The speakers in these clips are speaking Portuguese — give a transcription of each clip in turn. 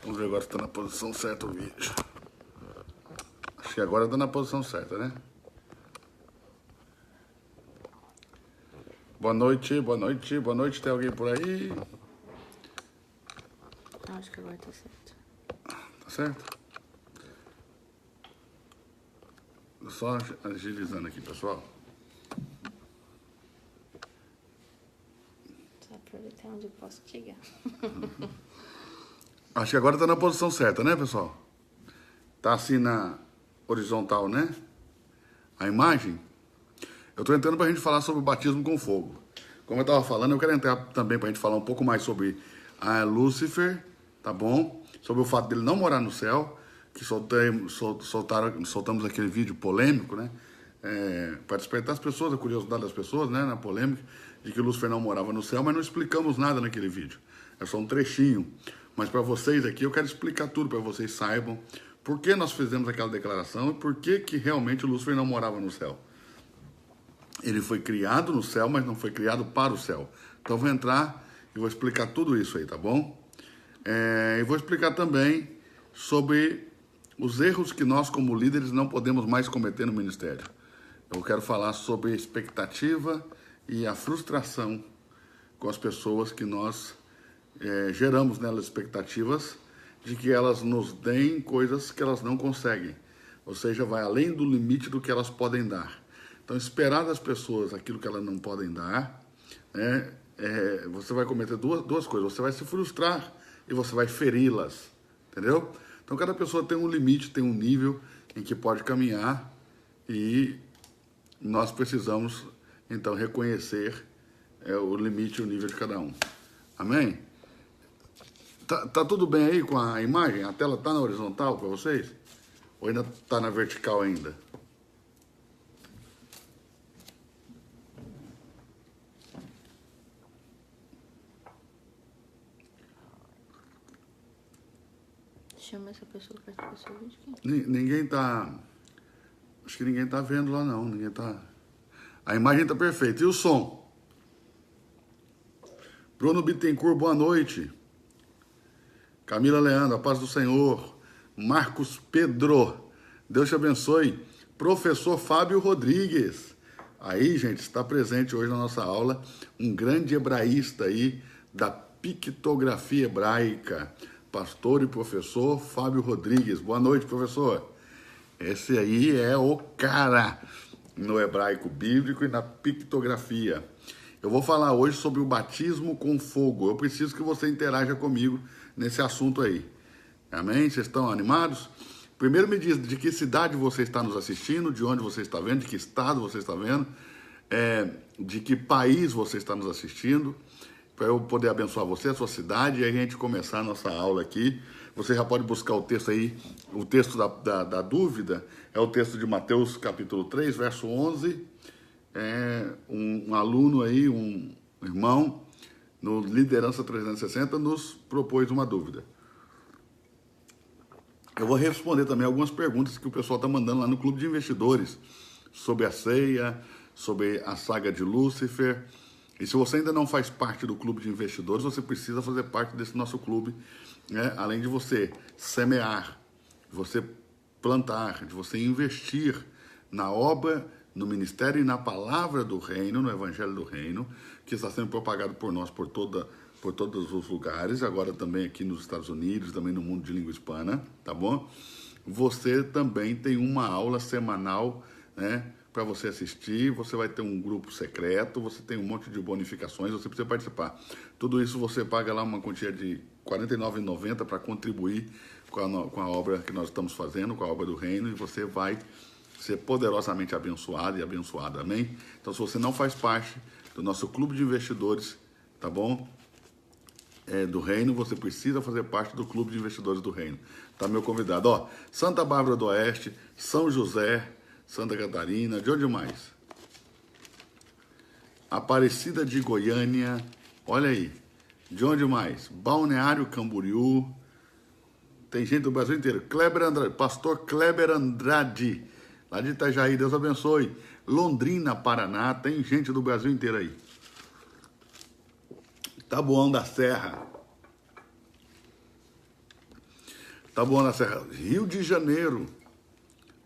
Vamos ver agora se está na posição certa o vídeo. Acho que agora está na posição certa, né? Boa noite, boa noite, boa noite. Tem alguém por aí? Acho que agora tá certo. Tá certo? Só agilizando aqui, pessoal. Só aproveitar onde eu posso chegar. Acho que agora está na posição certa, né, pessoal? Tá assim na horizontal, né? A imagem. Eu estou entrando para a gente falar sobre o batismo com fogo. Como eu estava falando, eu quero entrar também para a gente falar um pouco mais sobre a Lúcifer, tá bom? Sobre o fato dele não morar no céu, que soltamos aquele vídeo polêmico, né? Para despertar as pessoas, a curiosidade das pessoas, né? Na polêmica, de que Lúcifer não morava no céu, mas não explicamos nada naquele vídeo. É só um trechinho. Mas para vocês aqui, eu quero explicar tudo para vocês saibam por que nós fizemos aquela declaração e por que realmente Lúcifer não morava no céu. Ele foi criado no céu, mas não foi criado para o céu. Então, vou entrar e vou explicar tudo isso aí, tá bom? E vou explicar também sobre os erros que nós, como líderes, não podemos mais cometer no ministério. Eu quero falar sobre a expectativa e a frustração com as pessoas que nós geramos nelas expectativas de que elas nos deem coisas que elas não conseguem. Ou seja, vai além do limite do que elas podem dar. Então, esperar das pessoas aquilo que elas não podem dar, né, você vai cometer duas coisas. Você vai se frustrar e você vai feri-las, entendeu? Então, cada pessoa tem um limite, tem um nível em que pode caminhar e nós precisamos, então, reconhecer o limite e o nível de cada um. Amém? Tá tudo bem aí com a imagem? A tela tá na horizontal para vocês? Ou ainda tá na vertical ainda? Chama essa pessoa para participar do seu vídeo aqui. Ninguém tá... Acho que ninguém tá vendo lá não. Ninguém tá... A imagem tá perfeita. E o som? Bruno Bittencourt, boa noite. Camila Leandro, a paz do Senhor. Marcos Pedro, Deus te abençoe. Professor Fábio Rodrigues. Aí, gente, está presente hoje na nossa aula um grande hebraísta aí da pictografia hebraica. Pastor e professor Fábio Rodrigues. Boa noite, professor. Esse aí é o cara no hebraico bíblico e na pictografia. Eu vou falar hoje sobre o batismo com fogo. Eu preciso que você interaja comigo nesse assunto aí. Amém? Vocês estão animados? Primeiro me diz de que cidade você está nos assistindo, de onde você está vendo, de que estado você está vendo, de que país você está nos assistindo, para eu poder abençoar você, a sua cidade, e a gente começar a nossa aula aqui. Você já pode buscar o texto aí, o texto da dúvida, é o texto de Mateus capítulo 3, verso 11. Um aluno aí, um irmão, no Liderança 360, nos propôs uma dúvida. Eu vou responder também algumas perguntas que o pessoal está mandando lá no Clube de Investidores, sobre a ceia, sobre a saga de Lúcifer. E se você ainda não faz parte do Clube de Investidores, você precisa fazer parte desse nosso clube, né? Além de você semear, de você plantar, de você investir na obra, no ministério e na palavra do reino, no evangelho do reino, que está sendo propagado por nós por todos os lugares, agora também aqui nos Estados Unidos, também no mundo de língua hispana, tá bom? Você também tem uma aula semanal, né, para você assistir, você vai ter um grupo secreto, você tem um monte de bonificações, você precisa participar. Tudo isso você paga lá uma quantia de R$ 49,90 para contribuir com a obra que nós estamos fazendo, com a obra do reino, e você vai ser poderosamente abençoado e abençoada, amém? Então, se você não faz parte do nosso clube de investidores, tá bom? Do reino, você precisa fazer parte do clube de investidores do reino. Tá, meu convidado? Ó, Santa Bárbara do Oeste, São José, Santa Catarina, de onde mais? Aparecida de Goiânia, olha aí. De onde mais? Balneário Camboriú. Tem gente do Brasil inteiro. Kleber Andrade, pastor Kleber Andrade, lá de Itajaí, Deus abençoe. Londrina, Paraná, tem gente do Brasil inteiro aí. Taboão da Serra. Taboão da Serra, Rio de Janeiro.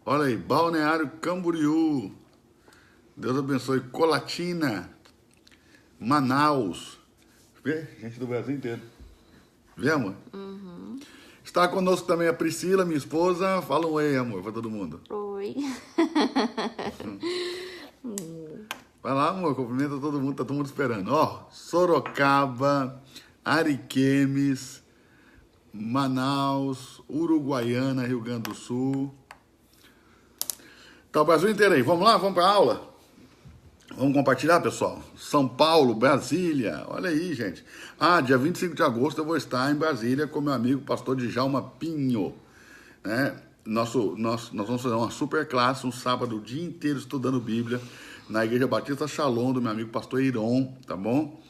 Olha aí, Balneário Camboriú. Deus abençoe. Colatina, Manaus. Vê? Gente do Brasil inteiro. Vê, amor? Uhum. Está conosco também a Priscila, minha esposa. Fala um oi, amor, para todo mundo. Oi. Vai lá, amor, cumprimenta todo mundo, tá todo mundo esperando. Ó, Sorocaba, Ariquemes, Manaus, Uruguaiana, Rio Grande do Sul. Tá o Brasil inteiro aí. Vamos lá, vamos para a aula? Vamos compartilhar, pessoal? São Paulo, Brasília. Olha aí, gente. Dia 25 de agosto eu vou estar em Brasília com meu amigo pastor Djalma Pinho. Né? Nós vamos fazer uma super classe, um sábado, o dia inteiro estudando Bíblia, na Igreja Batista Shalom, do meu amigo pastor Iron, tá bom?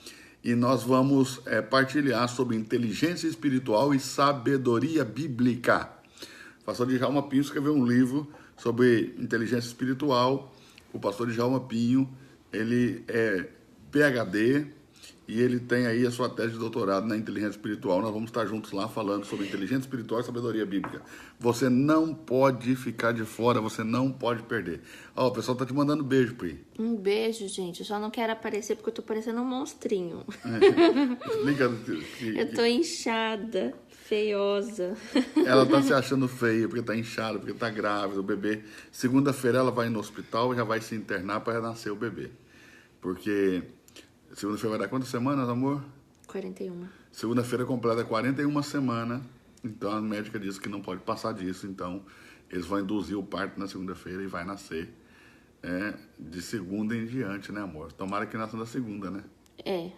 E nós vamos partilhar sobre inteligência espiritual e sabedoria bíblica. O pastor Djalma Pinho escreveu um livro sobre inteligência espiritual. O pastor Djalma Pinho, ele é PhD e ele tem aí a sua tese de doutorado na inteligência espiritual. Nós vamos estar juntos lá falando sobre inteligência espiritual e sabedoria bíblica. Você não pode ficar de fora, você não pode perder. Ó, o pessoal tá te mandando beijo, Pri. Um beijo, gente. Eu só não quero aparecer porque eu tô parecendo um monstrinho. Explica. Eu tô inchada, feiosa. Ela tá se achando feia porque tá inchada, porque tá grávida, o bebê. Segunda-feira ela vai no hospital e já vai se internar para nascer o bebê. Porque segunda-feira vai dar quantas semanas, amor? 41. Segunda-feira completa 41 semanas. Então a médica disse que não pode passar disso. Então eles vão induzir o parto na segunda-feira e vai nascer de segunda em diante, né, amor? Tomara que nasça na segunda, né? É.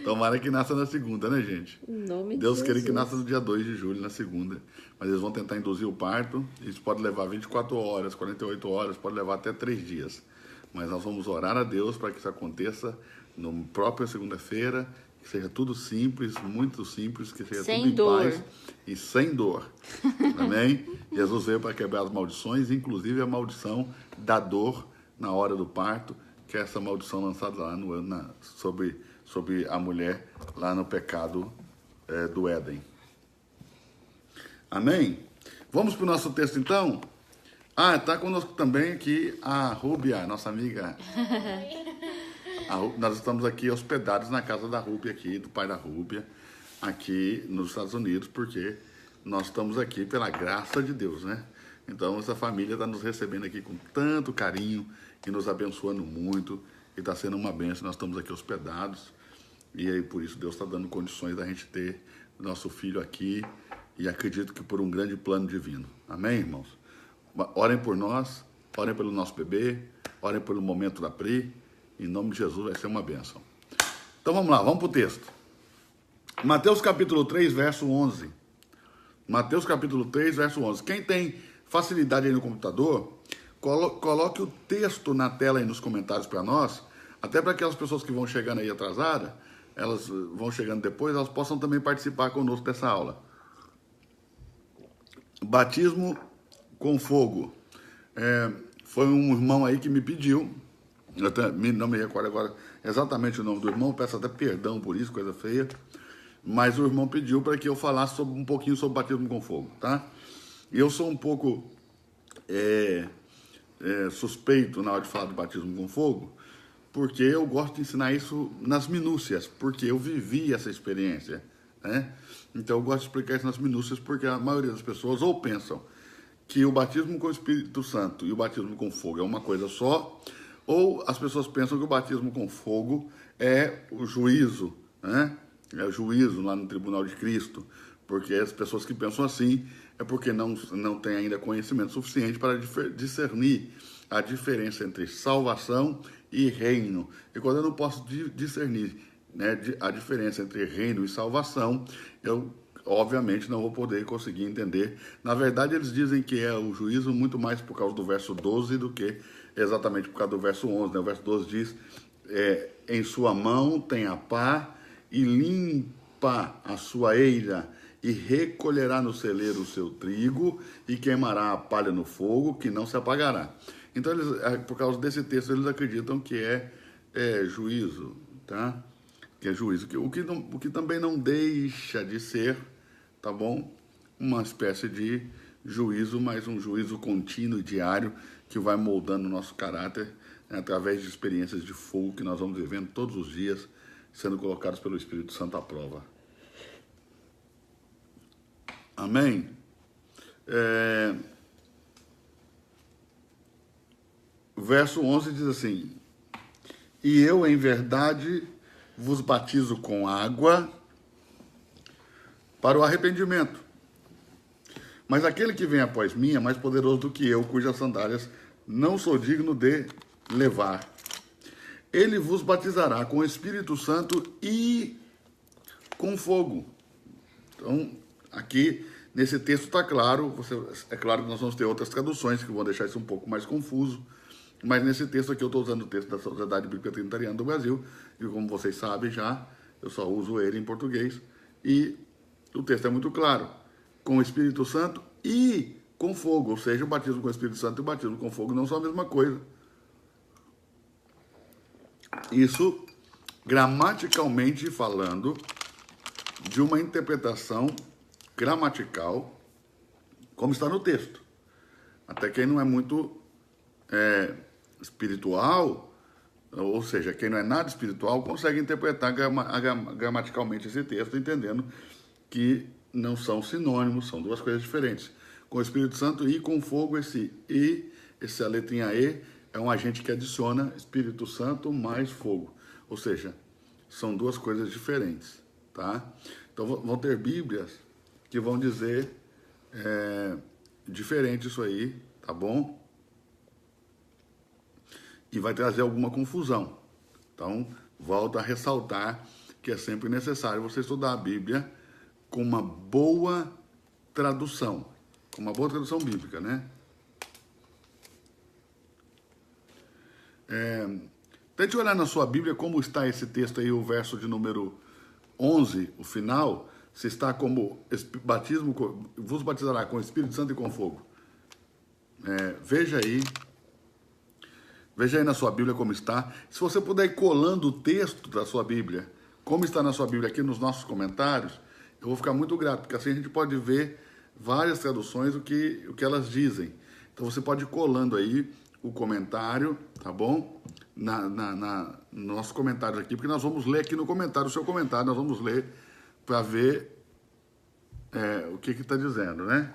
Tomara que nasça na segunda, né, gente? Em nome de Deus queira que Jesus. nasça no dia 2 de julho, na segunda. Mas eles vão tentar induzir o parto. Isso pode levar 24 horas, 48 horas, pode levar até 3 dias. Mas nós vamos orar a Deus para que isso aconteça no própria segunda-feira, que seja tudo simples, muito simples, que seja Sem tudo em dor. paz e sem dor. Amém? Jesus veio para quebrar as maldições, inclusive a maldição da dor na hora do parto, que é essa maldição lançada lá sobre a mulher lá no pecado do Éden. Amém? Vamos para o nosso texto então? Está conosco também aqui a Rúbia, nossa amiga. Nós estamos aqui hospedados na casa da Rúbia aqui, do pai da Rúbia, aqui nos Estados Unidos, porque nós estamos aqui pela graça de Deus, né? Então essa família está nos recebendo aqui com tanto carinho e nos abençoando muito, e está sendo uma bênção. Nós estamos aqui hospedados, e aí por isso Deus está dando condições da gente ter nosso filho aqui, e acredito que por um grande plano divino. Amém, irmãos? Orem por nós, orem pelo nosso bebê, orem pelo momento da Pri. Em nome de Jesus vai ser uma bênção. Então vamos lá, vamos para o texto. Mateus capítulo 3, verso 11. Mateus capítulo 3, verso 11. Quem tem facilidade aí no computador, coloque o texto na tela aí nos comentários para nós, até para aquelas pessoas que vão chegando aí atrasadas, elas vão chegando depois, elas possam também participar conosco dessa aula. Batismo com fogo. Foi um irmão aí que me pediu, eu não me recordo agora exatamente o nome do irmão, peço até perdão por isso, coisa feia, mas o irmão pediu para que eu falasse um pouquinho sobre batismo com fogo, tá? E eu sou um pouco suspeito na hora de falar do batismo com fogo, porque eu gosto de ensinar isso nas minúcias, porque eu vivi essa experiência, né? Então eu gosto de explicar isso nas minúcias, porque a maioria das pessoas ou pensam que o batismo com o Espírito Santo e o batismo com fogo é uma coisa só, ou as pessoas pensam que o batismo com fogo é o juízo, né? É o juízo lá no tribunal de Cristo, porque as pessoas que pensam assim é porque não têm ainda conhecimento suficiente para discernir a diferença entre salvação e reino. E quando eu não posso discernir, né, a diferença entre reino e salvação, eu obviamente não vou poder conseguir entender. Na verdade, eles dizem que é o juízo muito mais por causa do verso 12 do que exatamente por causa do verso 11. Né? O verso 12 diz, em sua mão tem a pá e limpa a sua eira e recolherá no celeiro o seu trigo e queimará a palha no fogo que não se apagará. Então, por causa desse texto, eles acreditam que é juízo, tá? Que é juízo, o que também não deixa de ser, tá bom? Uma espécie de juízo, mas um juízo contínuo e diário que vai moldando o nosso caráter, né, através de experiências de fogo que nós vamos vivendo todos os dias, sendo colocados pelo Espírito Santo à prova. Amém? O verso 11 diz assim: e eu, em verdade, vos batizo com água para o arrependimento. Mas aquele que vem após mim é mais poderoso do que eu, cujas sandálias não sou digno de levar. Ele vos batizará com o Espírito Santo e com fogo. Então, aqui, nesse texto está claro, é claro que nós vamos ter outras traduções que vão deixar isso um pouco mais confuso, mas nesse texto aqui eu estou usando o texto da Sociedade Bíblica Trinitariana do Brasil, e como vocês sabem já, eu só uso ele em português, e o texto é muito claro, com o Espírito Santo e com fogo, ou seja, o batismo com o Espírito Santo e o batismo com fogo não são a mesma coisa. Isso, gramaticalmente falando, de uma interpretação gramatical, como está no texto. Até quem não é muito espiritual, ou seja, quem não é nada espiritual, consegue interpretar gramaticalmente esse texto, entendendo que não são sinônimos, são duas coisas diferentes. Com o Espírito Santo e com fogo, a letrinha E, é um agente que adiciona Espírito Santo mais fogo. Ou seja, são duas coisas diferentes, tá? Então vão ter Bíblias que vão dizer diferente isso aí, tá bom? E vai trazer alguma confusão. Então, volto a ressaltar que é sempre necessário você estudar a Bíblia com uma boa tradução, bíblica, né? Tente olhar na sua Bíblia como está esse texto aí, o verso de número 11, o final, se está como batismo, vos batizará com o Espírito Santo e com fogo. Veja aí na sua Bíblia como está. Se você puder ir colando o texto da sua Bíblia, como está na sua Bíblia aqui nos nossos comentários, eu vou ficar muito grato, porque assim a gente pode ver várias traduções, o que elas dizem. Então você pode ir colando aí o comentário, tá bom? Nos nossos comentários aqui, porque nós vamos ler aqui no comentário, o seu comentário, nós vamos ler para ver o que está dizendo, né?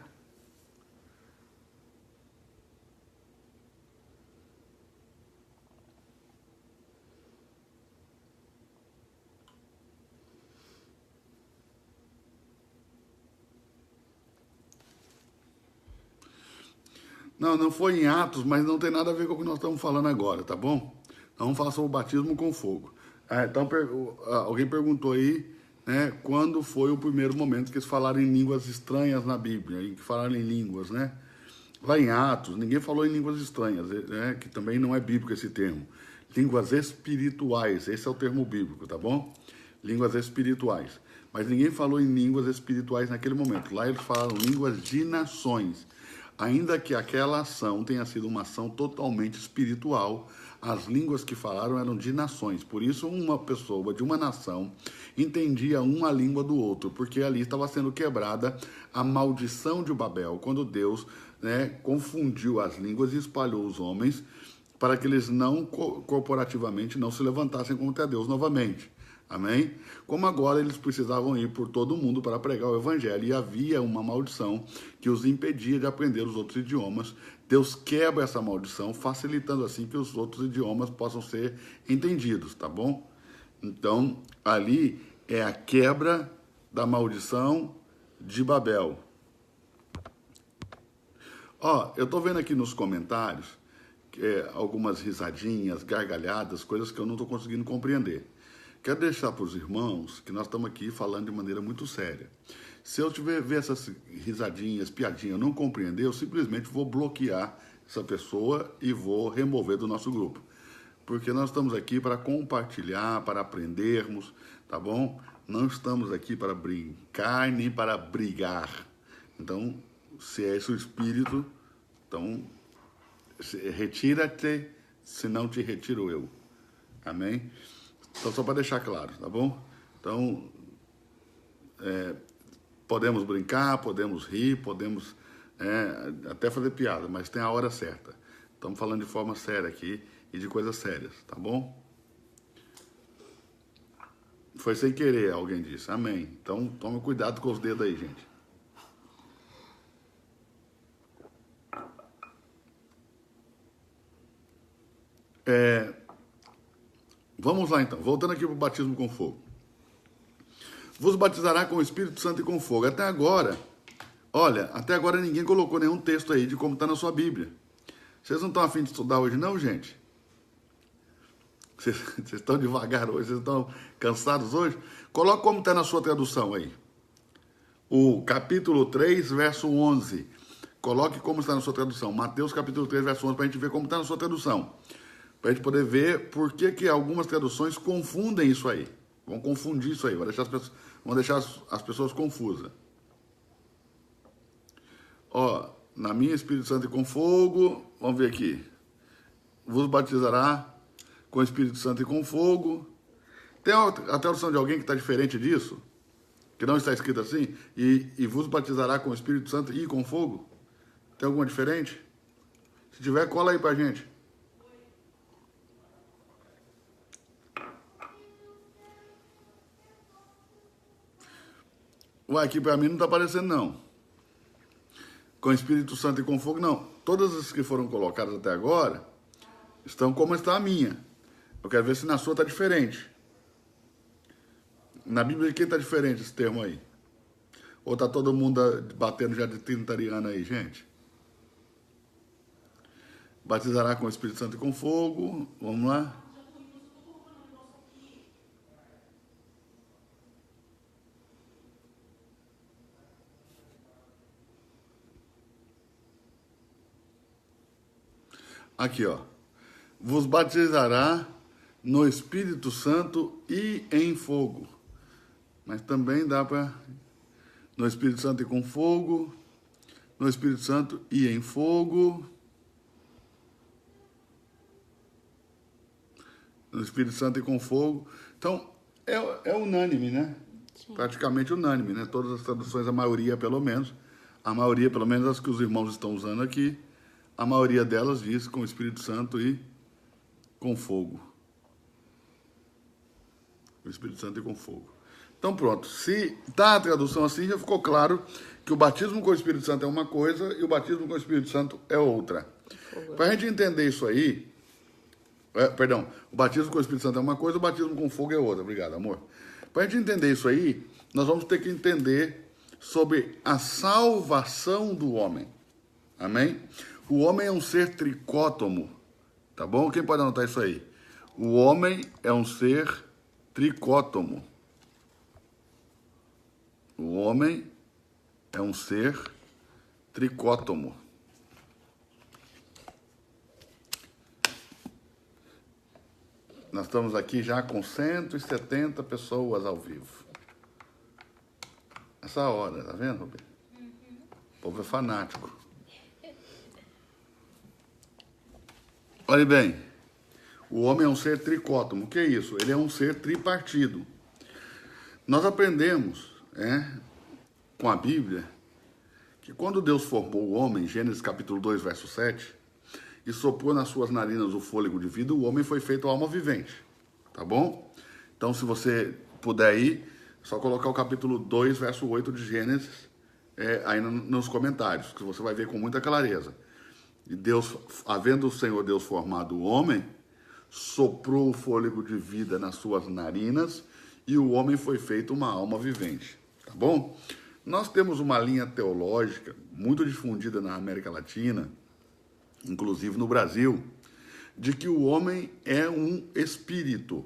Não foi em Atos, mas não tem nada a ver com o que nós estamos falando agora, tá bom? Então vamos falar sobre o batismo com fogo. Então alguém perguntou aí, né, quando foi o primeiro momento que eles falaram em línguas estranhas na Bíblia, em que falaram em línguas, né? Lá em Atos, ninguém falou em línguas estranhas, né, que também não é bíblico esse termo. Línguas espirituais, esse é o termo bíblico, tá bom? Línguas espirituais. Mas ninguém falou em línguas espirituais naquele momento. Lá eles falaram línguas de nações. Ainda que aquela ação tenha sido uma ação totalmente espiritual, as línguas que falaram eram de nações. Por isso, uma pessoa de uma nação entendia uma língua do outro, porque ali estava sendo quebrada a maldição de Babel, quando Deus, né, confundiu as línguas e espalhou os homens para que eles não, corporativamente, não se levantassem contra Deus novamente. Amém? Como agora eles precisavam ir por todo o mundo para pregar o evangelho e havia uma maldição que os impedia de aprender os outros idiomas, Deus quebra essa maldição, facilitando assim que os outros idiomas possam ser entendidos, tá bom? Então, ali é a quebra da maldição de Babel. Eu tô vendo aqui nos comentários algumas risadinhas, gargalhadas, coisas que eu não estou conseguindo compreender. Quero deixar para os irmãos que nós estamos aqui falando de maneira muito séria. Se eu tiver ver essas risadinhas, piadinhas, eu não compreender, eu simplesmente vou bloquear essa pessoa e vou remover do nosso grupo. Porque nós estamos aqui para compartilhar, para aprendermos, tá bom? Não estamos aqui para brincar nem para brigar. Então, se é esse o espírito, então retira-te, senão te retiro eu. Amém? Então, só para deixar claro, tá bom? Então, Podemos brincar, podemos rir, podemos até fazer piada, mas tem a hora certa. Estamos falando de forma séria aqui e de coisas sérias, tá bom? Foi sem querer, alguém disse. Amém. Então, tome cuidado com os dedos aí, gente. Vamos lá, então. Voltando aqui para o batismo com fogo. Vos batizará com o Espírito Santo e com fogo. Até agora, olha, até agora ninguém colocou nenhum texto aí de como está na sua Bíblia. Vocês não estão a fim de estudar hoje, não, gente? Vocês estão devagar hoje? Vocês estão cansados hoje? Coloca como está na sua tradução aí. O capítulo 3, verso 11. Coloque como está na sua tradução. Mateus capítulo 3, verso 11, para a gente ver como está na sua tradução. Para a gente poder ver por que algumas traduções confundem isso aí. Vão confundir isso aí, vão deixar as pessoas confusas. Ó, na minha Espírito Santo e com fogo, vamos ver aqui. Vos batizará com o Espírito Santo e com fogo. Tem a tradução de alguém que está diferente disso? Que não está escrito assim? E vos batizará com o Espírito Santo e com fogo? Tem alguma diferente? Se tiver, cola aí pra gente. Ué, aqui pra mim não tá aparecendo, não. Com Espírito Santo e com fogo, não. Todas as que foram colocadas até agora estão como está a minha. Eu quero ver se na sua tá diferente. Na Bíblia de quem tá diferente esse termo aí? Ou tá todo mundo batendo já de trinitariano aí, gente? Batizará com o Espírito Santo e com fogo. Vamos lá. Aqui, ó. Vos batizará no Espírito Santo e em fogo. Mas também dá para no Espírito Santo e com fogo, no Espírito Santo e em fogo, no Espírito Santo e com fogo. Então, é unânime, né? Sim. Praticamente unânime, né? Todas as traduções, a maioria pelo menos as que os irmãos estão usando aqui, a maioria delas diz com o Espírito Santo e com fogo. O Espírito Santo e com fogo. Então pronto, se tá a tradução assim, já ficou claro que o batismo com o Espírito Santo é uma coisa e o batismo com o Espírito Santo é outra. Para a gente entender isso aí, o batismo com o Espírito Santo é uma coisa, o batismo com fogo é outra. Obrigado, amor. Para a gente entender isso aí, nós vamos ter que entender sobre a salvação do homem. Amém? O homem é um ser tricótomo, tá bom? Quem pode anotar isso aí? O homem é um ser tricótomo. O homem é um ser tricótomo. Nós estamos aqui já com 170 pessoas ao vivo. Essa hora, tá vendo, Roberto? O povo é fanático. Olha bem, o homem é um ser tricótomo. O que é isso? Ele é um ser tripartido. Nós aprendemos, com a Bíblia, que quando Deus formou o homem, Gênesis capítulo 2, verso 7, e soprou nas suas narinas o fôlego de vida, o homem foi feito alma vivente, tá bom? Então, se você puder ir, é só colocar o capítulo 2, verso 8 de Gênesis, aí nos comentários, que você vai ver com muita clareza. E Deus, havendo o Senhor Deus formado o homem, soprou o fôlego de vida nas suas narinas, e o homem foi feito uma alma vivente, tá bom? Nós temos uma linha teológica muito difundida na América Latina, inclusive no Brasil, de que o homem é um espírito.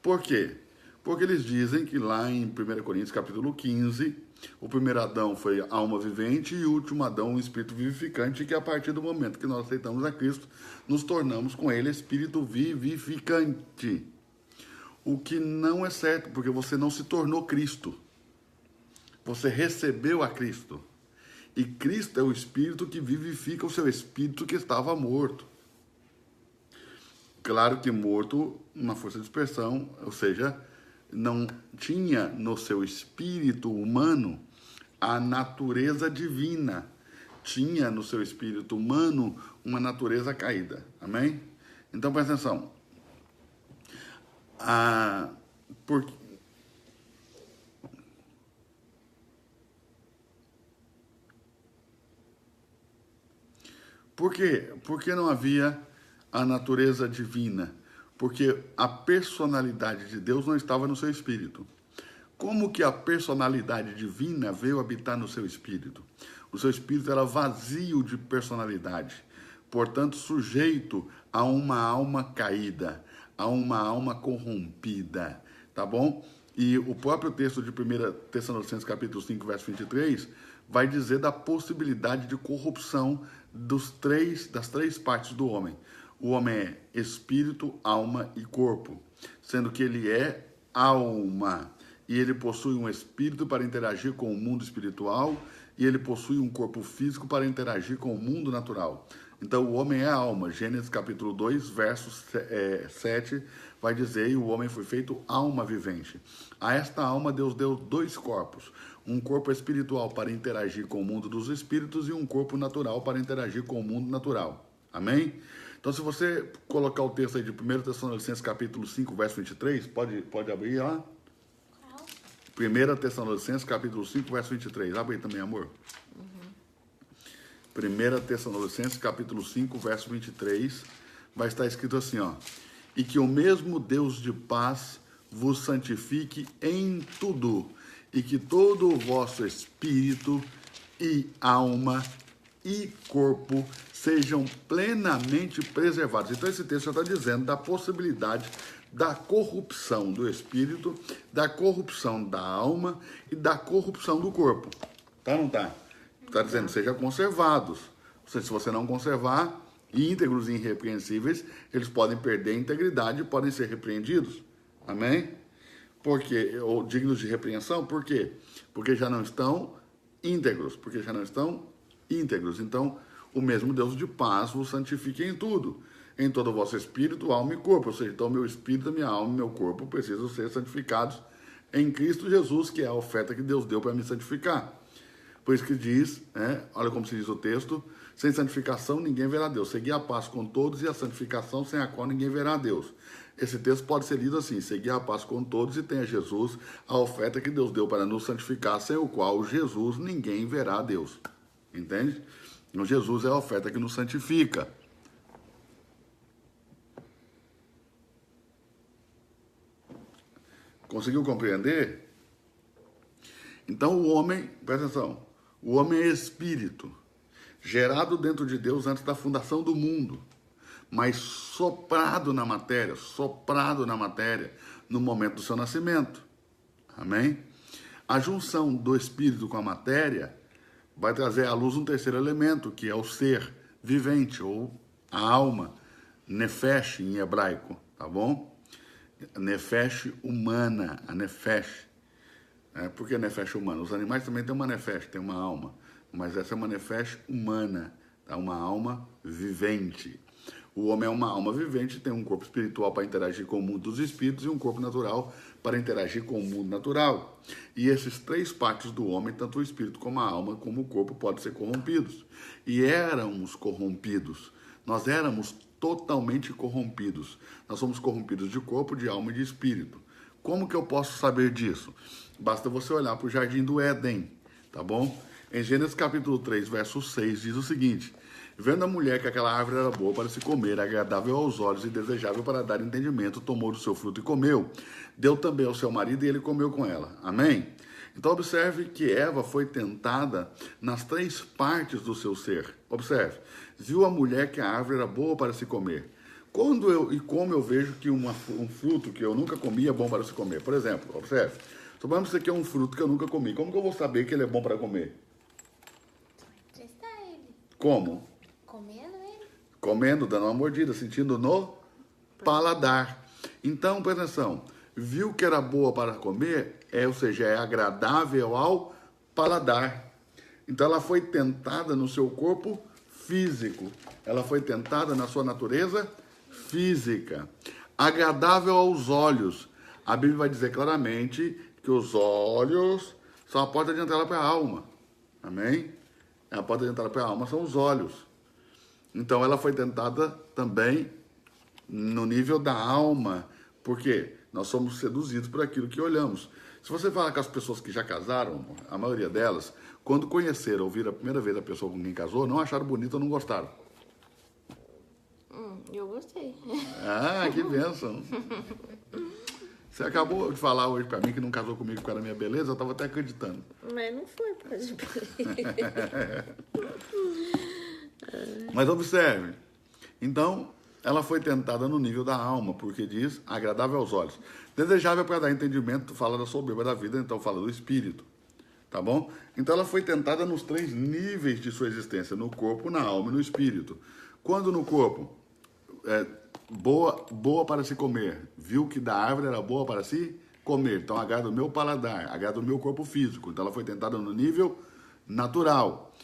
Por quê? Porque eles dizem que lá em 1 Coríntios capítulo 15, o primeiro Adão foi alma vivente e o último Adão um espírito vivificante, que a partir do momento que nós aceitamos a Cristo, nos tornamos com ele espírito vivificante. O que não é certo, porque você não se tornou Cristo. Você recebeu a Cristo. E Cristo é o Espírito que vivifica o seu espírito que estava morto. Claro que morto, uma força de dispersão, ou seja, não tinha no seu espírito humano a natureza divina. Tinha no seu espírito humano uma natureza caída. Amém? Então, presta atenção. Por quê? Porque não havia a natureza divina? Porque a personalidade de Deus não estava no seu espírito. Como que a personalidade divina veio habitar no seu espírito? O seu espírito era vazio de personalidade, portanto sujeito a uma alma caída, a uma alma corrompida, tá bom? E o próprio texto de 1 Tessalonicenses capítulo 5, verso 23, vai dizer da possibilidade de corrupção das três partes do homem. O homem é espírito, alma e corpo, sendo que ele é alma. E ele possui um espírito para interagir com o mundo espiritual, e ele possui um corpo físico para interagir com o mundo natural. Então, o homem é alma. Gênesis capítulo 2, verso 7, vai dizer, e o homem foi feito alma vivente. A esta alma Deus deu dois corpos, um corpo espiritual para interagir com o mundo dos espíritos e um corpo natural para interagir com o mundo natural. Amém? Então, se você colocar o texto aí de 1 Tessalonicenses capítulo 5, verso 23, pode abrir lá? 1 Tessalonicenses capítulo 5, verso 23. Abre aí também, amor. 1 Tessalonicenses capítulo 5, verso 23. Vai estar escrito assim, ó. E que o mesmo Deus de paz vos santifique em tudo, e que todo o vosso espírito e alma e corpo sejam plenamente preservados. Então esse texto já está dizendo da possibilidade da corrupção do espírito, da corrupção da alma e da corrupção do corpo. Tá ou não tá? Está dizendo, sejam conservados. Se você não conservar, íntegros e irrepreensíveis, eles podem perder a integridade e podem ser repreendidos. Amém? Porque, ou dignos de repreensão, por quê? Porque já não estão íntegros, Então, o mesmo Deus de paz vos santifique em tudo, em todo o vosso espírito, alma e corpo. Ou seja, então meu espírito, minha alma e meu corpo precisam ser santificados em Cristo Jesus, que é a oferta que Deus deu para me santificar. Por isso que diz, olha como se diz o texto, sem santificação ninguém verá Deus. Seguir a paz com todos e a santificação sem a qual ninguém verá Deus. Esse texto pode ser lido assim, seguir a paz com todos e tenha Jesus, a oferta que Deus deu para nos santificar, sem o qual Jesus ninguém verá Deus. Entende? Então Jesus é a oferta que nos santifica. Conseguiu compreender? Então o homem, presta atenção, o homem é espírito, gerado dentro de Deus antes da fundação do mundo, mas soprado na matéria no momento do seu nascimento. Amém? A junção do espírito com a matéria vai trazer à luz um terceiro elemento, que é o ser vivente, ou a alma, nefesh em hebraico, tá bom? Nefesh humana, a nefesh. Por que nefesh humana? Os animais também têm uma nefesh, tem uma alma, mas essa é uma nefesh humana, tá? Uma alma vivente. O homem é uma alma vivente, tem um corpo espiritual para interagir com o mundo dos espíritos e um corpo natural para interagir com o mundo natural. E esses três partes do homem, tanto o espírito como a alma, como o corpo, podem ser corrompidos. E éramos corrompidos. Nós éramos totalmente corrompidos. Nós somos corrompidos de corpo, de alma e de espírito. Como que eu posso saber disso? Basta você olhar para o jardim do Éden, tá bom? Em Gênesis capítulo 3, verso 6, diz o seguinte: vendo a mulher que aquela árvore era boa para se comer, agradável aos olhos e desejável para dar entendimento, tomou do seu fruto e comeu. Deu também ao seu marido e ele comeu com ela. Amém? Então observe que Eva foi tentada nas três partes do seu ser. Observe, viu a mulher que a árvore era boa para se comer. Como eu vejo que um fruto que eu nunca comi é bom para se comer? Por exemplo, observe, suponhamos que isso aqui é um fruto que eu nunca comi. Como que eu vou saber que ele é bom para comer? Testar ele. Como? Comendo ele. Comendo, dando uma mordida, sentindo no paladar. Então, presta atenção, viu que era boa para comer, ou seja, é agradável ao paladar. Então ela foi tentada no seu corpo físico, ela foi tentada na sua natureza física. Agradável aos olhos. A Bíblia vai dizer claramente que os olhos são a porta de entrada para a alma. Amém? Ela pode ser tentada pela alma, são os olhos. Então ela foi tentada também no nível da alma, porque nós somos seduzidos por aquilo que olhamos. Se você falar com as pessoas que já casaram, a maioria delas, quando conheceram, ouviram a primeira vez a pessoa com quem casou, não acharam bonita ou não gostaram. Eu gostei. Ah, que bênção. Você acabou de falar hoje pra mim que não casou comigo por causa da minha beleza, eu tava até acreditando. Mas não foi por causa de beleza. Mas observe. Então, ela foi tentada no nível da alma, porque diz agradável aos olhos. Desejável para dar entendimento, fala da soberba da vida, então fala do espírito. Tá bom? Então ela foi tentada nos 3 níveis de sua existência, no corpo, na alma e no espírito. Quando no corpo, boa para se comer, viu que da árvore era boa para se comer, então agrada o meu paladar, agrada o meu corpo físico. Então ela foi tentada no nível natural.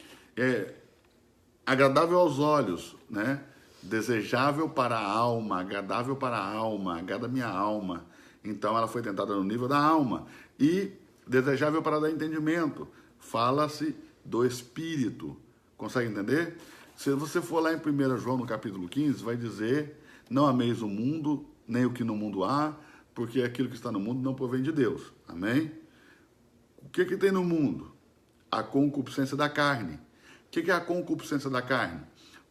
Agradável aos olhos, né? Desejável para a alma, agradável para a alma, agrada a minha alma. Então ela foi tentada no nível da alma. E desejável para dar entendimento, fala-se do espírito. Consegue entender? Se você for lá em 1 João, no capítulo 15, vai dizer: não ameis o mundo, nem o que no mundo há, porque aquilo que está no mundo não provém de Deus. Amém? O que tem no mundo? A concupiscência da carne. O que é a concupiscência da carne?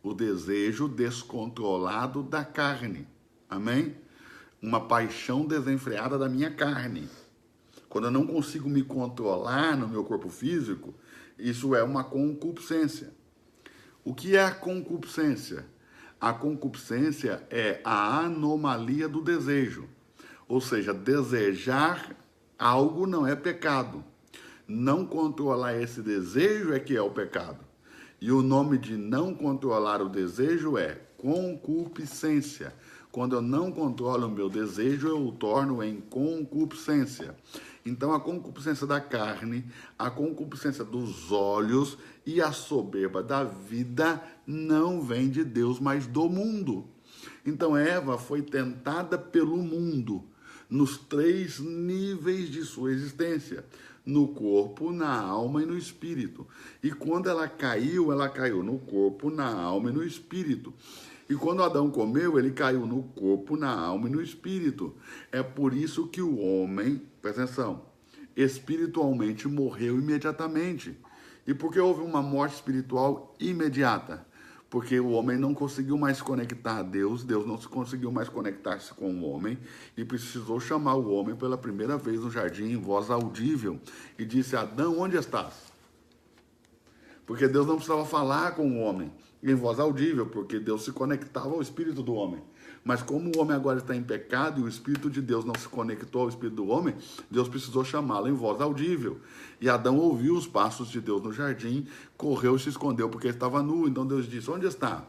O desejo descontrolado da carne. Amém? Uma paixão desenfreada da minha carne. Quando eu não consigo me controlar no meu corpo físico, isso é uma concupiscência. O que é a concupiscência? A concupiscência é a anomalia do desejo. Ou seja, desejar algo não é pecado. Não controlar esse desejo é que é o pecado. E o nome de não controlar o desejo é concupiscência. Quando eu não controlo o meu desejo, eu o torno em concupiscência. Então, a concupiscência da carne, a concupiscência dos olhos e a soberba da vida não vem de Deus, mas do mundo. Então, Eva foi tentada pelo mundo, nos 3 níveis de sua existência. No corpo, na alma e no espírito. E quando ela caiu no corpo, na alma e no espírito. E quando Adão comeu, ele caiu no corpo, na alma e no espírito. É por isso que o homem, presta atenção, espiritualmente morreu imediatamente. E por que houve uma morte espiritual imediata? Porque o homem não conseguiu mais conectar a Deus, Deus não conseguiu mais conectar-se com o homem, e precisou chamar o homem pela primeira vez no jardim em voz audível, e disse: Adão, onde estás? Porque Deus não precisava falar com o homem em voz audível, porque Deus se conectava ao espírito do homem. Mas como o homem agora está em pecado e o Espírito de Deus não se conectou ao Espírito do homem, Deus precisou chamá-lo em voz audível. E Adão ouviu os passos de Deus no jardim, correu e se escondeu porque estava nu. Então Deus disse: onde está?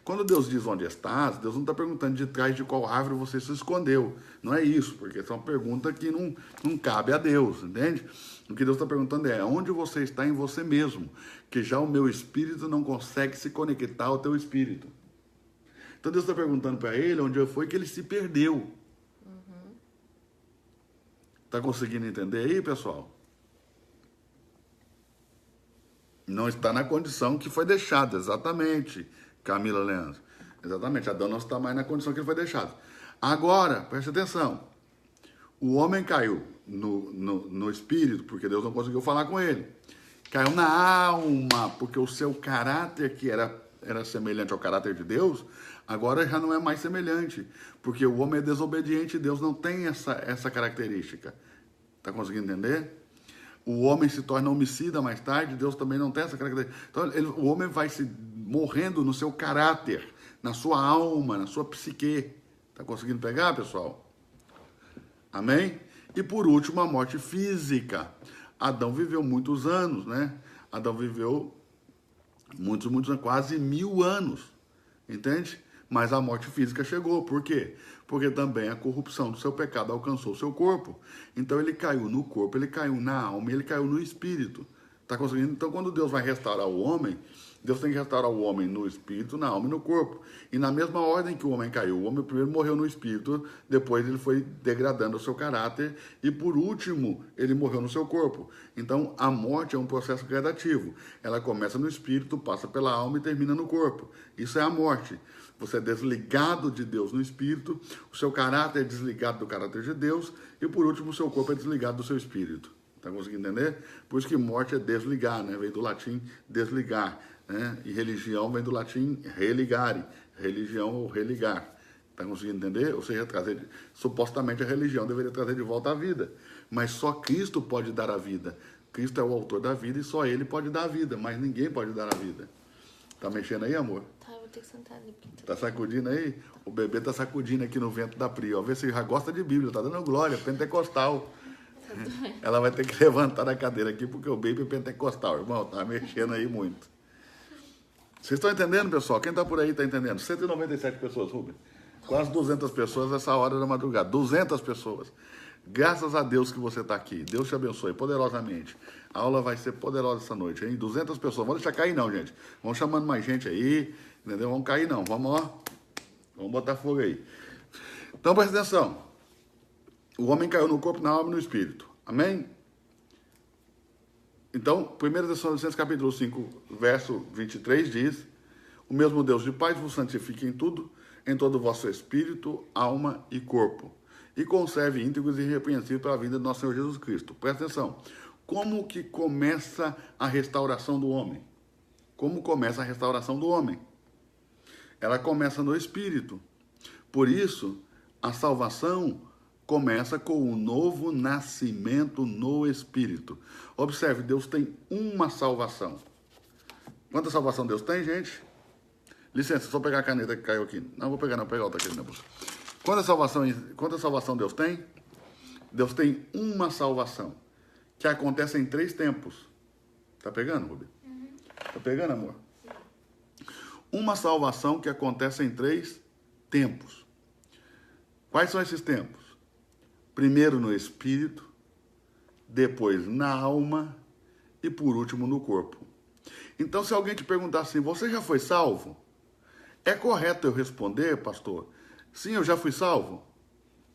Quando Deus diz onde estás, Deus não está perguntando de trás de qual árvore você se escondeu. Não é isso, porque essa é uma pergunta que não cabe a Deus, entende? O que Deus está perguntando é: onde você está em você mesmo? Que já o meu espírito não consegue se conectar ao teu espírito. Então Deus está perguntando para ele onde foi que ele se perdeu. Está conseguindo entender aí, pessoal? Não está na condição que foi deixada, exatamente, Camila Leandro. Exatamente, Adão não está mais na condição que ele foi deixado. Agora, preste atenção. O homem caiu no espírito, porque Deus não conseguiu falar com ele. Caiu na alma, porque o seu caráter, que era semelhante ao caráter de Deus, agora já não é mais semelhante, porque o homem é desobediente e Deus não tem essa característica. Está conseguindo entender? O homem se torna homicida mais tarde, Deus também não tem essa característica. Então, o homem vai se morrendo no seu caráter, na sua alma, na sua psique. Está conseguindo pegar, pessoal? Amém? E por último, a morte física. Adão viveu muitos anos, né? Adão viveu muitos anos, quase 1000 anos, entende? Mas a morte física chegou. Por quê? Porque também a corrupção do seu pecado alcançou o seu corpo. Então ele caiu no corpo, ele caiu na alma e ele caiu no espírito. Tá conseguindo? Então, quando Deus vai restaurar o homem, Deus tem que restaurar o homem no espírito, na alma e no corpo. E na mesma ordem que o homem caiu, o homem primeiro morreu no espírito, depois ele foi degradando o seu caráter e por último ele morreu no seu corpo. Então a morte é um processo gradativo. Ela começa no espírito, passa pela alma e termina no corpo. Isso é a morte. Você é desligado de Deus no espírito, o seu caráter é desligado do caráter de Deus e por último o seu corpo é desligado do seu espírito. Está conseguindo entender? Por isso que morte é desligar, né? Vem do latim desligar. Né? E religião vem do latim religare, religião ou religar. Está conseguindo entender? Ou seja, supostamente a religião deveria trazer de volta a vida. Mas só Cristo pode dar a vida. Cristo é o autor da vida e só Ele pode dar a vida, mas ninguém pode dar a vida. Tá mexendo aí, amor? Tá, eu vou ter que sentar ali. Tá sacudindo aí? O bebê tá sacudindo aqui no vento da Pri, ó. Vê se já gosta de Bíblia, tá dando glória, pentecostal. Ela vai ter que levantar a cadeira aqui porque o baby é pentecostal, irmão. Tá mexendo aí muito. Vocês estão entendendo, pessoal? Quem está por aí está entendendo? 197 pessoas, Rubem. Quase 200 pessoas nessa hora da madrugada. 200 pessoas. Graças a Deus que você está aqui. Deus te abençoe poderosamente. A aula vai ser poderosa essa noite, hein? 200 pessoas. Vamos deixar cair não, gente. Vamos chamando mais gente aí. Entendeu? Vamos cair não. Vamos, ó. Vamos botar fogo aí. Então, presta atenção. O homem caiu no corpo, na alma e no espírito. Amém? Então, 1 Tessalonicenses capítulo 5, verso 23 diz: o mesmo Deus de paz vos santifique em tudo, em todo o vosso espírito, alma e corpo, e conserve íntegros e irrepreensíveis para a vinda do nosso Senhor Jesus Cristo. Presta atenção. Como que começa a restauração do homem? Como começa a restauração do homem? Ela começa no espírito. Por isso, a salvação começa com o novo nascimento no Espírito. Observe, Deus tem uma salvação. Quanta salvação Deus tem, gente? Licença, só pegar a caneta que caiu aqui. Não, vou pegar não, vou pegar outra aqui na bolsa. Quanta salvação Deus tem? Deus tem uma salvação, que acontece em 3 tempos. Tá pegando, Rubi? Tá pegando, amor? Uma salvação que acontece em 3 tempos. Quais são esses tempos? Primeiro no espírito, depois na alma e por último no corpo. Então, se alguém te perguntar assim, você já foi salvo? É correto eu responder, pastor? Sim, eu já fui salvo.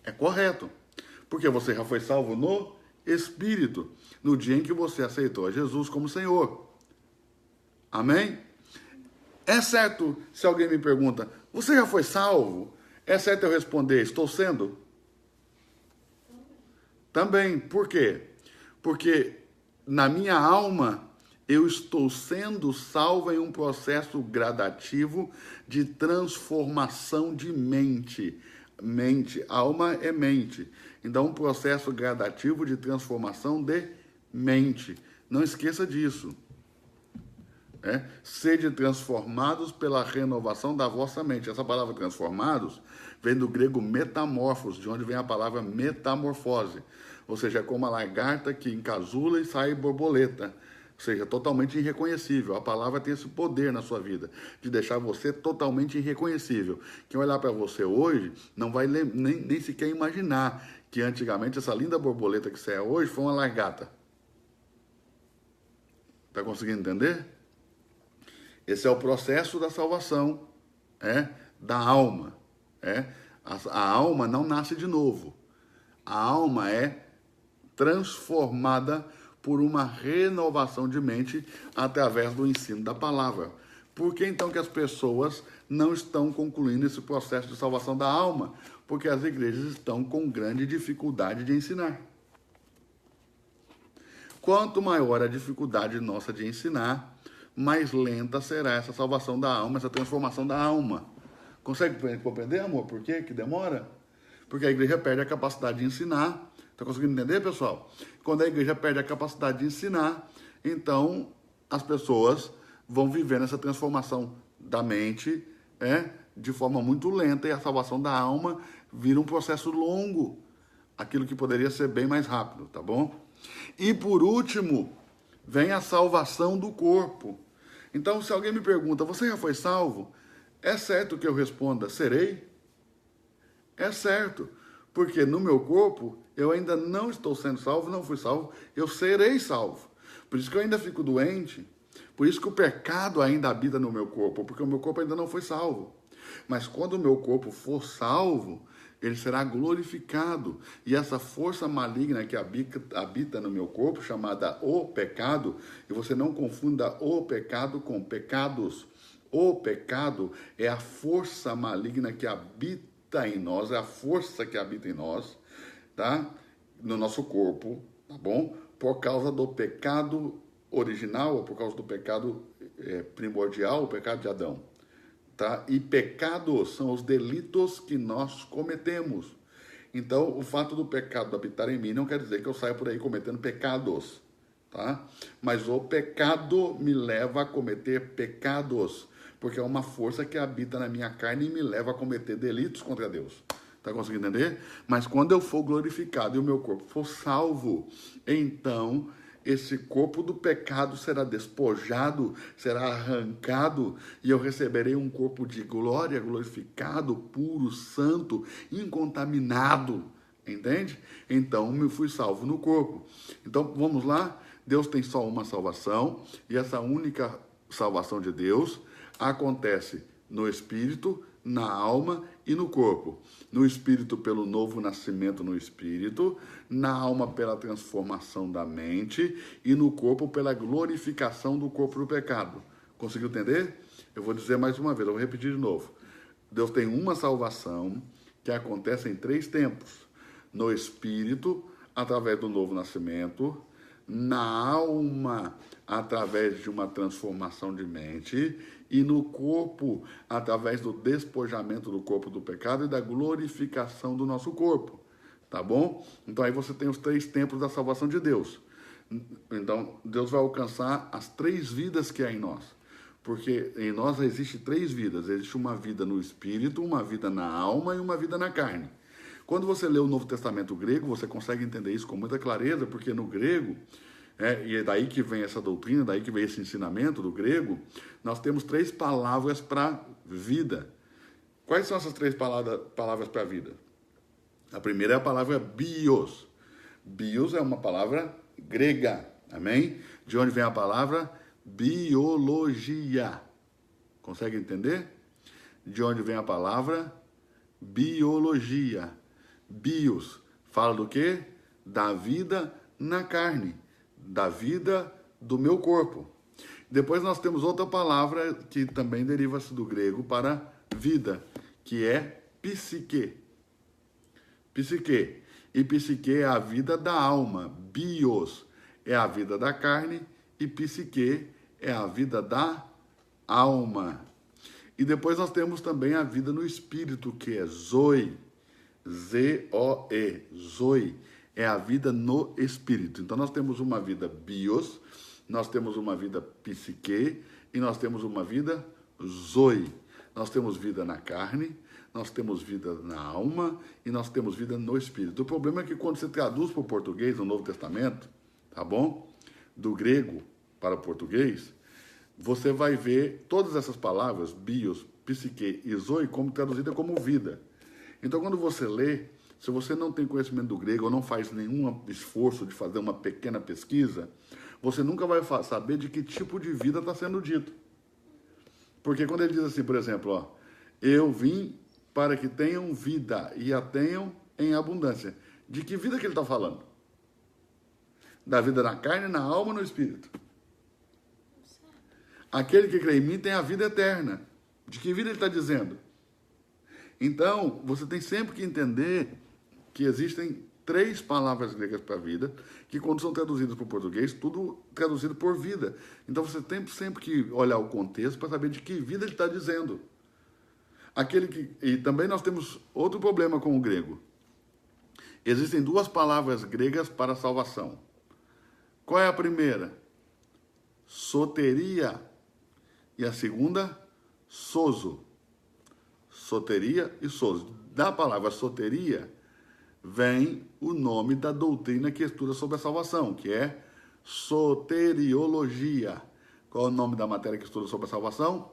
É correto. Porque você já foi salvo no espírito, no dia em que você aceitou a Jesus como Senhor. Amém? É certo, se alguém me pergunta, você já foi salvo? É certo eu responder, estou sendo? Também. Por quê? Porque na minha alma eu estou sendo salvo em um processo gradativo de transformação de mente. Mente, alma é mente. Então, um processo gradativo de transformação de mente. Não esqueça disso. Sede transformados pela renovação da vossa mente. Essa palavra transformados vem do grego metamorfos, de onde vem a palavra metamorfose. Ou seja, é como a lagarta que encasula e sai borboleta. Ou seja, totalmente irreconhecível. A palavra tem esse poder na sua vida, de deixar você totalmente irreconhecível. Quem olhar para você hoje não vai nem sequer imaginar que antigamente essa linda borboleta que você é hoje foi uma lagarta. Está conseguindo entender? Esse é o processo da salvação, da alma. A alma não nasce de novo. A alma é transformada por uma renovação de mente através do ensino da palavra. Por que então que as pessoas não estão concluindo esse processo de salvação da alma? Porque as igrejas estão com grande dificuldade de ensinar. Quanto maior a dificuldade nossa de ensinar, mais lenta será essa salvação da alma, essa transformação da alma. Consegue compreender, amor, por quê que demora? Porque a igreja perde a capacidade de ensinar. Está conseguindo entender, pessoal? Quando a igreja perde a capacidade de ensinar, então as pessoas vão viver nessa transformação da mente, de forma muito lenta, e a salvação da alma vira um processo longo, aquilo que poderia ser bem mais rápido, tá bom? E por último, vem a salvação do corpo. Então, se alguém me pergunta, você já foi salvo? É certo que eu responda, serei? É certo, porque no meu corpo eu ainda não estou sendo salvo, não fui salvo, eu serei salvo. Por isso que eu ainda fico doente. Por isso que o pecado ainda habita no meu corpo, porque o meu corpo ainda não foi salvo. Mas quando o meu corpo for salvo, ele será glorificado. E essa força maligna que habita no meu corpo, chamada o pecado, e você não confunda o pecado com pecados. O pecado é a força maligna que habita em nós, é a força que habita em nós, tá? No nosso corpo, tá bom? Por causa do pecado original, ou por causa do pecado primordial, o pecado de Adão. Tá? E pecados são os delitos que nós cometemos. Então, o fato do pecado habitar em mim não quer dizer que eu saia por aí cometendo pecados, tá? Mas o pecado me leva a cometer pecados, porque é uma força que habita na minha carne e me leva a cometer delitos contra Deus. Tá conseguindo entender? Mas quando eu for glorificado e o meu corpo for salvo, então esse corpo do pecado será despojado, será arrancado, e eu receberei um corpo de glória, glorificado, puro, santo, incontaminado. Entende? Então, eu fui salvo no corpo. Então, vamos lá? Deus tem só uma salvação, e essa única salvação de Deus acontece no espírito, na alma e no corpo. No espírito, pelo novo nascimento no espírito, na alma, pela transformação da mente, e no corpo, pela glorificação do corpo do pecado. Conseguiu entender? Eu vou dizer mais uma vez, eu vou repetir de novo. Deus tem uma salvação que acontece em 3 tempos. No espírito, através do novo nascimento, na alma, através de uma transformação de mente, e no corpo, através do despojamento do corpo do pecado e da glorificação do nosso corpo. Tá bom? Então aí você tem os 3 tempos da salvação de Deus. Então, Deus vai alcançar as 3 vidas que há em nós. Porque em nós existe 3 vidas. Existe uma vida no espírito, uma vida na alma e uma vida na carne. Quando você lê o Novo Testamento grego, você consegue entender isso com muita clareza, porque no grego, e é daí que vem essa doutrina, daí que vem esse ensinamento do grego, nós temos 3 palavras para vida. Quais são essas 3 palavras para vida? A primeira é a palavra bios. Bios é uma palavra grega, amém? De onde vem a palavra biologia. Consegue entender? De onde vem a palavra biologia. Bios fala do quê? Da vida na carne, da vida do meu corpo. Depois nós temos outra palavra que também deriva-se do grego para vida, que é psique. Psique. E psique é a vida da alma. Bios é a vida da carne e psique é a vida da alma. E depois nós temos também a vida no espírito, que é zoe. Z-O-E. Zoe. É a vida no espírito. Então nós temos uma vida bios, nós temos uma vida psique e nós temos uma vida zoe. Nós temos vida na carne, nós temos vida na alma e nós temos vida no espírito. O problema é que quando você traduz para o português no Novo Testamento, tá bom? Do grego para o português, você vai ver todas essas palavras, bios, psique e zoe, como traduzida como vida. Então quando você lê, se você não tem conhecimento do grego ou não faz nenhum esforço de fazer uma pequena pesquisa, você nunca vai saber de que tipo de vida está sendo dito. Porque quando ele diz assim, por exemplo, ó, eu vim para que tenham vida e a tenham em abundância. De que vida que ele está falando? Da vida na carne, na alma e no espírito. Aquele que crê em mim tem a vida eterna. De que vida ele está dizendo? Então, você tem sempre que entender que existem 3 palavras gregas para vida, que quando são traduzidas para o português, tudo traduzido por vida. Então você tem sempre que olhar o contexto para saber de que vida ele está dizendo. E também nós temos outro problema com o grego. Existem 2 palavras gregas para salvação. Qual é a primeira? Soteria. E a segunda, sozo. Soteria e sozo. Da palavra soteria vem o nome da doutrina que estuda sobre a salvação, que é soteriologia. Qual é o nome da matéria que estuda sobre a salvação?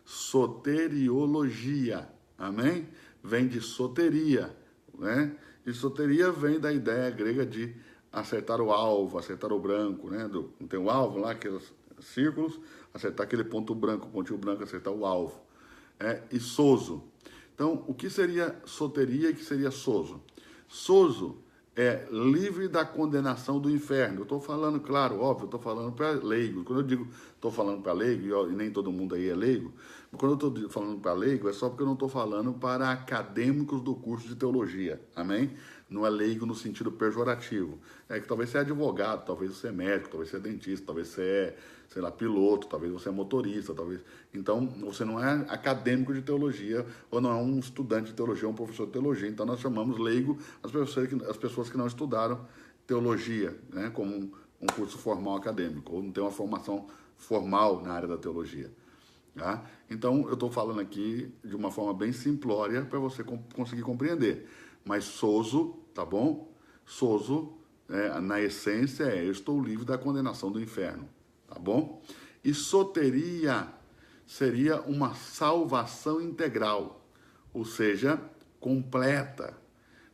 Soteriologia. Amém? Vem de soteria, né? E soteria vem da ideia grega de acertar o alvo, acertar o branco, né? Não tem o alvo lá, aqueles círculos, acertar aquele ponto branco, pontinho branco, acertar o alvo. E sozo. Então, o que seria soteria e o que seria sozo? Sozo é livre da condenação do inferno. Eu estou falando, claro, óbvio, eu estou falando para leigo. Quando eu digo estou falando para leigo, e nem todo mundo aí é leigo, quando eu estou falando para leigo, é só porque eu não estou falando para acadêmicos do curso de teologia, amém? Não é leigo no sentido pejorativo. É que talvez você é advogado, talvez você é médico, talvez você é dentista, talvez você é, sei lá, piloto, talvez você é motorista, talvez... Então, você não é acadêmico de teologia, ou não é um estudante de teologia, ou um professor de teologia. Então, nós chamamos leigo as pessoas que não estudaram teologia, né, como um curso formal acadêmico, ou não tem uma formação formal na área da teologia. Tá? Então, eu estou falando aqui de uma forma bem simplória para você conseguir compreender. Mas sozo, tá bom? Sozo, na essência, eu estou livre da condenação do inferno, tá bom? E soteria seria uma salvação integral, ou seja, completa.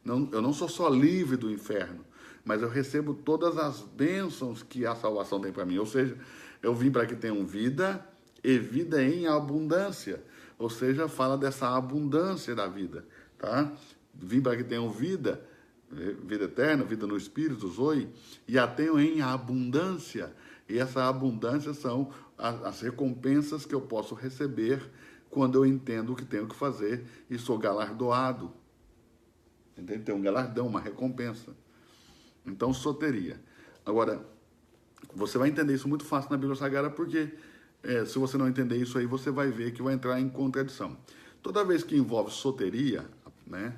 Eu não sou só livre do inferno, mas eu recebo todas as bênçãos que a salvação tem para mim. Ou seja, eu vim para que tenham vida e vida em abundância. Ou seja, fala dessa abundância da vida, tá? Vim para que tenham vida, vida eterna, vida no Espírito, Zoe, e a tenham em abundância. E essa abundância são as recompensas que eu posso receber quando eu entendo o que tenho que fazer e sou galardoado. Entende? Tem um galardão, uma recompensa. Então, soteria. Agora, você vai entender isso muito fácil na Bíblia Sagrada, porque se você não entender isso aí, você vai ver que vai entrar em contradição. Toda vez que envolve soteria, né,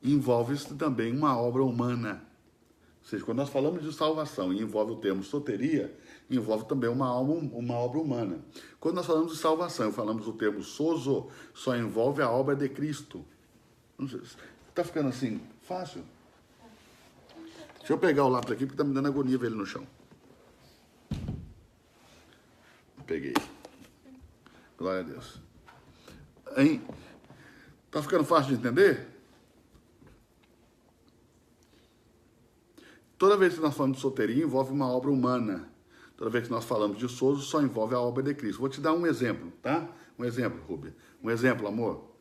envolve-se também uma obra humana. Ou seja, quando nós falamos de salvação e envolve o termo soteria, envolve também uma obra humana. Quando nós falamos de salvação e falamos do termo sozo, só envolve a obra de Cristo. Está ficando assim fácil? Deixa eu pegar o lápis aqui, porque está me dando agonia ver ele no chão. Peguei. Glória a Deus. Hein? Está ficando fácil de entender? Toda vez que nós falamos de soteria, envolve uma obra humana. Toda vez que nós falamos de sozo, só envolve a obra de Cristo. Vou te dar um exemplo, tá? Um exemplo, Rubia. Um exemplo, amor.